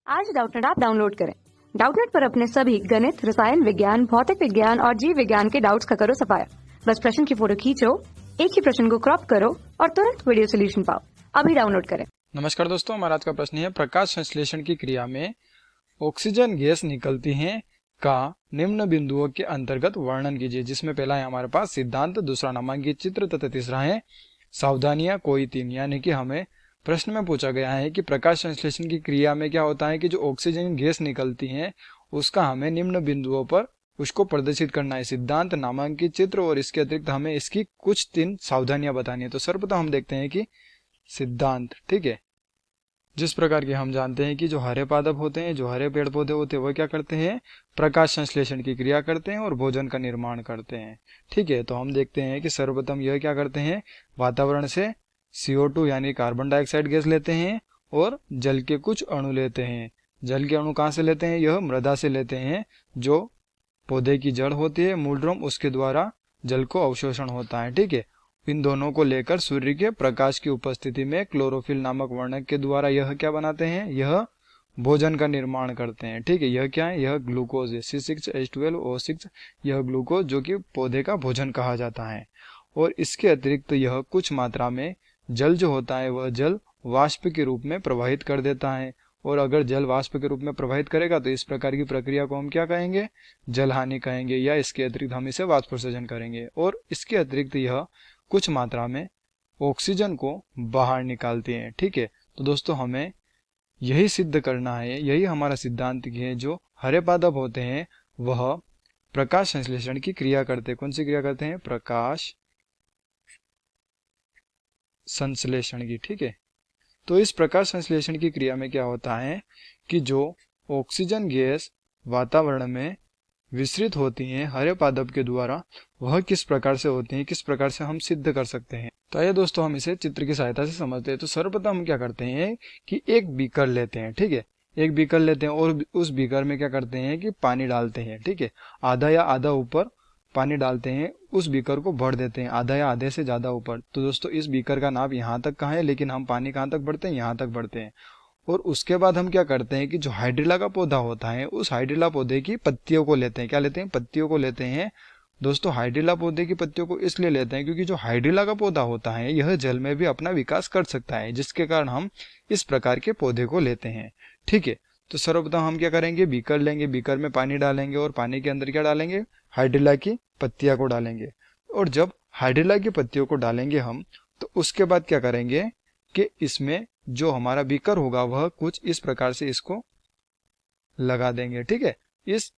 आज Doubtnut app download करें। Doubtnut पर अपने सभी गणित, रसायन विज्ञान, भौतिक विज्ञान और जीव विज्ञान के डाउट्स का करो सफाया। बस प्रश्न की फोटो खींचो, एक ही प्रश्न को क्रॉप करो और तुरंत वीडियो सोल्यूशन पाओ। अभी डाउनलोड करें। नमस्कार दोस्तों, हमारा आज का प्रश्न है प्रकाश संश्लेषण की क्रिया में ऑक्सीजन गैस निकलती है का निम्न बिंदुओं के अंतर्गत वर्णन कीजिए। जिसमें पहला है हमारे पास सिद्धांत, दूसरा नामांकित चित्र तथा तीसरा है सावधानियां कोई तीन। यानी कि हमें प्रश्न में पूछा गया है कि प्रकाश संश्लेषण की क्रिया में क्या होता है कि जो ऑक्सीजन गैस निकलती है उसका हमें निम्न बिंदुओं पर उसको प्रदर्शित करना है। सिद्धांत, नामांकित चित्र और इसके अतिरिक्त हमें इसकी कुछ तीन सावधानियां बतानी है। तो सर्वप्रथम हम देखते हैं कि सिद्धांत, ठीक है। जिस प्रकार के हम जानते हैं कि जो हरे पादप होते हैं, जो हरे पेड़ पौधे होते हैं, वो क्या करते हैं, प्रकाश संश्लेषण की क्रिया करते हैं और भोजन का निर्माण करते हैं, ठीक है। तो हम देखते हैं कि सर्वप्रथम यह क्या करते हैं, वातावरण से CO2 यानी कार्बन डाइऑक्साइड गैस लेते हैं और जल के कुछ अणु लेते हैं। जल के अणु कहाँ से लेते हैं, यह मृदा से लेते हैं। जो पौधे की जड़ होती है, मूलड्रम, उसके द्वारा जल को अवशोषण होता है, ठीक है। इन दोनों को लेकर सूर्य के प्रकाश की उपस्थिति में क्लोरोफिल नामक वर्णक के द्वारा यह क्या बनाते हैं, यह भोजन का निर्माण करते हैं, ठीक है। यह क्या है, यह ग्लूकोज है, C6H12O6। यह ग्लूकोज जो कि पौधे का भोजन कहा जाता है। और इसके अतिरिक्त यह कुछ मात्रा में जल जो होता है वह जल वाष्प के रूप में प्रवाहित कर देता है। और अगर जल वाष्प के रूप में प्रवाहित करेगा तो इस प्रकार की प्रक्रिया को हम क्या कहेंगे, जल हानि कहेंगे, या इसके अतिरिक्त हम इसे वाष्पोत्सर्जन करेंगे। और इसके अतिरिक्त यह कुछ मात्रा में ऑक्सीजन को बाहर निकालती हैं, ठीक है। तो दोस्तों हमें यही सिद्ध करना है, यही हमारा सिद्धांत है। जो हरे पादप होते हैं वह प्रकाश संश्लेषण की क्रिया करते हैं। कौन सी क्रिया करते हैं, प्रकाश संश्लेषण की, ठीक है। तो इस प्रकाश संश्लेषण की क्रिया में क्या होता है कि जो ऑक्सीजन गैस वातावरण में विसरित होती हैं हरे पादप के द्वारा, वह किस प्रकार से होती हैं, किस प्रकार से हम सिद्ध कर सकते हैं। तो आइए दोस्तों हम इसे चित्र की सहायता से समझते हैं। तो सर्वप्रथम हम क्या करते हैं कि एक बीकर लेते हैं, ठीक है। एक बीकर लेते हैं और उस बीकर में क्या करते हैं कि पानी डालते हैं, ठीक है। आधा या आधा ऊपर पानी डालते हैं, उस बीकर को भर देते हैं, आधा या आधे से ज्यादा ऊपर। तो दोस्तों इस बीकर का नाप यहाँ तक का है, लेकिन हम पानी कहाँ तक भरते हैं, यहाँ तक भरते हैं। और उसके बाद हम क्या करते हैं कि जो हाइड्रिला का पौधा होता है उस हाइड्रिला पौधे की पत्तियों को लेते हैं। क्या लेते हैं, पत्तियों को लेते हैं। दोस्तों हाइड्रिला पौधे की पत्तियों को इसलिए लेते हैं क्योंकि जो हाइड्रिला का पौधा होता है यह जल में भी अपना विकास कर सकता है, जिसके कारण हम इस प्रकार के पौधे को लेते हैं, ठीक है। तो सर्वप्रथम हम क्या करेंगे, बीकर लेंगे, बीकर में पानी डालेंगे और पानी के अंदर क्या डालेंगे, हाइड्रिला की पत्तियां को डालेंगे। और जब हाइड्रिला की पत्तियों को डालेंगे हम, तो उसके बाद क्या करेंगे कि इसमें जो हमारा बीकर होगा वह कुछ इस प्रकार से इसको लगा देंगे, ठीक है। इस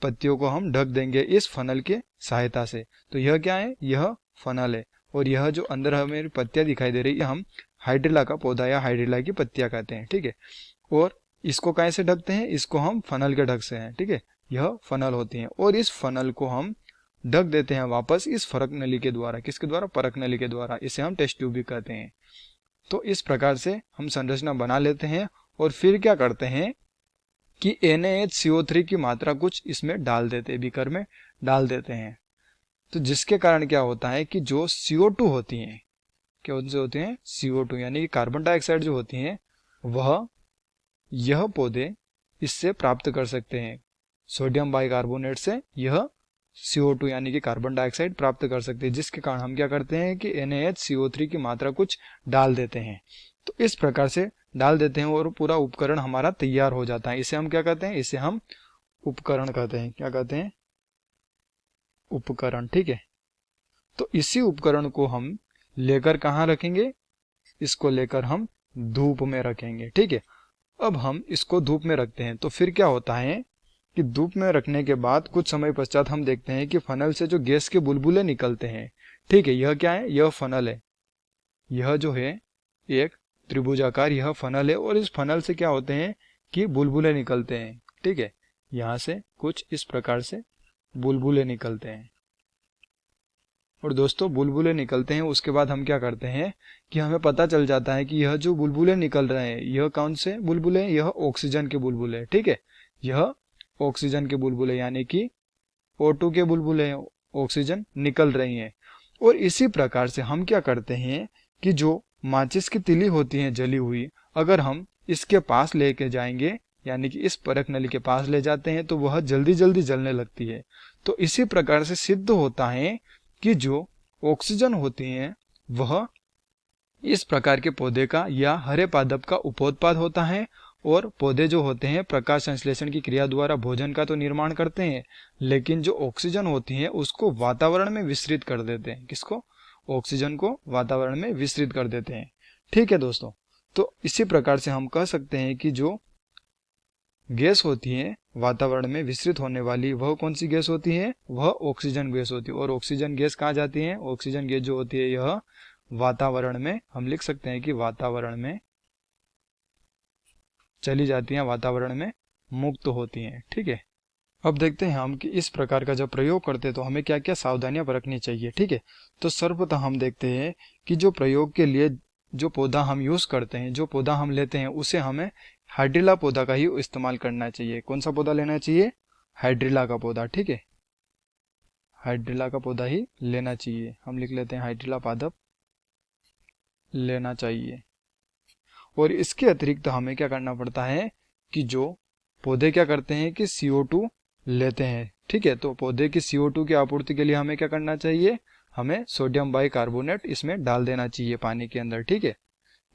पत्तियों को हम ढक देंगे इस फनल के सहायता से। तो यह क्या है, यह फनल है। और यह जो अंदर हमें पत्तियां दिखाई दे रही है, हम हाइड्रिला का पौधा या हाइड्रिला की पत्तियां कहते हैं, ठीक है। और इसको कैसे ढकते हैं, इसको हम फनल के ढक से हैं, ठीक है। यह फनल होती है और इस फनल को हम ढक देते हैं वापस इस फरक नली के द्वारा। किसके द्वारा, परक नली के द्वारा। इसे हम टेस्ट ट्यूब भी कहते हैं। तो इस प्रकार से हम संरचना बना लेते हैं और फिर क्या करते हैं कि NaHCO3 की मात्रा कुछ इसमें डाल देते हैं, बीकर में डाल देते हैं। तो जिसके कारण क्या होता है कि जो CO2 होती हैं, क्या होती हैं, CO2 यानी कि कार्बन डाइऑक्साइड जो होती हैं, वह यह पौधे इससे प्राप्त कर सकते हैं। सोडियम बाइकार्बोनेट से यह CO2 यानी कि कार्बन डाइऑक्साइड प्राप्त कर सकते हैं, जिसके कारण हम क्या करते हैं कि NaHCO3 की मात्रा कुछ डाल देते हैं। तो इस प्रकार से डाल देते हैं और पूरा उपकरण हमारा तैयार हो जाता है। इसे हम क्या कहते हैं, इसे हम उपकरण कहते हैं। क्या कहते हैं, उपकरण, ठीक है। तो इसी उपकरण को हम लेकर कहाँ रखेंगे, इसको लेकर हम धूप में रखेंगे, ठीक है। अब हम इसको धूप में रखते हैं तो फिर क्या होता है कि धूप में रखने के बाद कुछ समय पश्चात हम देखते हैं कि फनल से जो गैस के बुलबुले निकलते हैं, ठीक है। यह क्या है, यह फनल है। यह जो है एक त्रिभुजाकार यह फनल है और इस फनल से क्या होते हैं कि बुलबुले निकलते हैं, ठीक है। यहाँ से कुछ इस प्रकार से बुलबुले निकलते हैं। और दोस्तों बुलबुले निकलते हैं, उसके बाद हम क्या करते हैं कि हमें पता चल जाता है कि यह जो बुलबुले निकल रहे हैं यह कौन से बुलबुले हैं, यह ऑक्सीजन के बुलबुले, ठीक है। यह ऑक्सीजन के बुलबुले यानी कि O2 के बुलबुले ऑक्सीजन निकल रही हैं। और इसी प्रकार से हम क्या करते हैं कि जो माचिस की तिली होती है जली हुई, अगर हम इसके पास लेके जाएंगे यानी कि इस परख नली के पास ले जाते हैं तो वह जल्दी जल्दी जलने लगती है। तो इसी प्रकार से सिद्ध होता है कि जो ऑक्सीजन होती है वह इस प्रकार के पौधे का या हरे पादप का उपोत्पाद होता है, और पौधे जो होते हैं प्रकाश संश्लेषण की क्रिया द्वारा भोजन का तो निर्माण करते हैं, लेकिन जो ऑक्सीजन होती है उसको वातावरण में विसरित कर देते हैं। किसको? ऑक्सीजन को वातावरण में विसरित कर देते हैं। ठीक है दोस्तों, तो इसी प्रकार से हम कह सकते हैं कि जो गैस होती है वातावरण में विसरित होने वाली, वह कौन सी गैस होती है? वह ऑक्सीजन गैस होती है। और ऑक्सीजन गैस कहाँ जाती है? ऑक्सीजन गैस जो होती है यह वातावरण में, हम लिख सकते हैं कि वातावरण में चली जाती हैं, वातावरण में मुक्त होती हैं। ठीक है, अब देखते हैं हम कि इस प्रकार का जब प्रयोग करते हैं तो हमें क्या क्या सावधानियां बरतनी चाहिए। ठीक है, तो सर्वप्रथम हम देखते हैं कि जो प्रयोग के लिए जो पौधा हम यूज करते हैं, जो पौधा हम लेते हैं, उसे हमें हाइड्रिला पौधा का ही इस्तेमाल करना चाहिए। कौन सा पौधा लेना चाहिए? हाइड्रिला का पौधा। ठीक है, हाइड्रिला का पौधा ही लेना चाहिए। हम लिख लेते हैं हाइड्रिला पादप लेना चाहिए। और इसके अतिरिक्त हमें क्या करना पड़ता है कि जो पौधे क्या करते हैं कि CO2 लेते हैं। ठीक है, तो पौधे की CO2 की आपूर्ति के लिए हमें क्या करना चाहिए? हमें सोडियम बाइकार्बोनेट इसमें डाल देना चाहिए पानी के अंदर। ठीक है,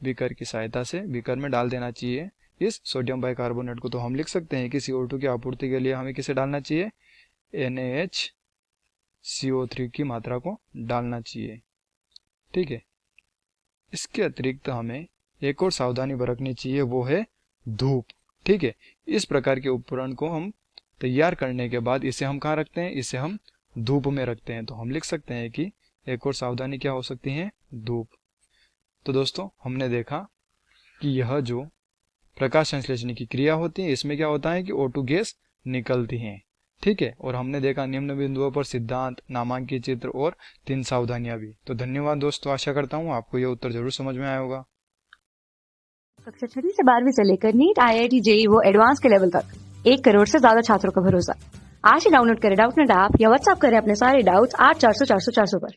बीकर की सहायता से बीकर में डाल देना चाहिए इस सोडियम बाइकार्बोनेट को। तो हम लिख सकते हैं कि CO2 की आपूर्ति के लिए हमें किसे डालना चाहिए? NaHCO3 की मात्रा को डालना चाहिए। ठीक है, इसके अतिरिक्त हमें एक और सावधानी बरतनी चाहिए, वो है धूप। ठीक है, इस प्रकार के उपकरण को हम तैयार करने के बाद इसे हम कहाँ रखते हैं? इसे हम धूप में रखते हैं। तो हम लिख सकते हैं कि एक और सावधानी क्या हो सकती है? धूप। तो दोस्तों, हमने देखा कि यह जो प्रकाश संश्लेषण की क्रिया होती है इसमें क्या होता है कि O2 गैस निकलती है। ठीक है, और हमने देखा निम्न बिंदुओं पर सिद्धांत, नामांकित चित्र और 3 सावधानियां भी। तो धन्यवाद दोस्तों, आशा करता हूँ आपको यह उत्तर जरूर समझ में आया होगा। कक्षा 6 से 12वीं से लेकर नीट, IIT, JEE वो एडवांस के लेवल तक 1 करोड़ से ज्यादा छात्रों का भरोसा। आज ही डाउनलोड करें डाउटनेट ऐप या व्हाट्सएप करें अपने सारे डाउट्स 8400 400 400 पर।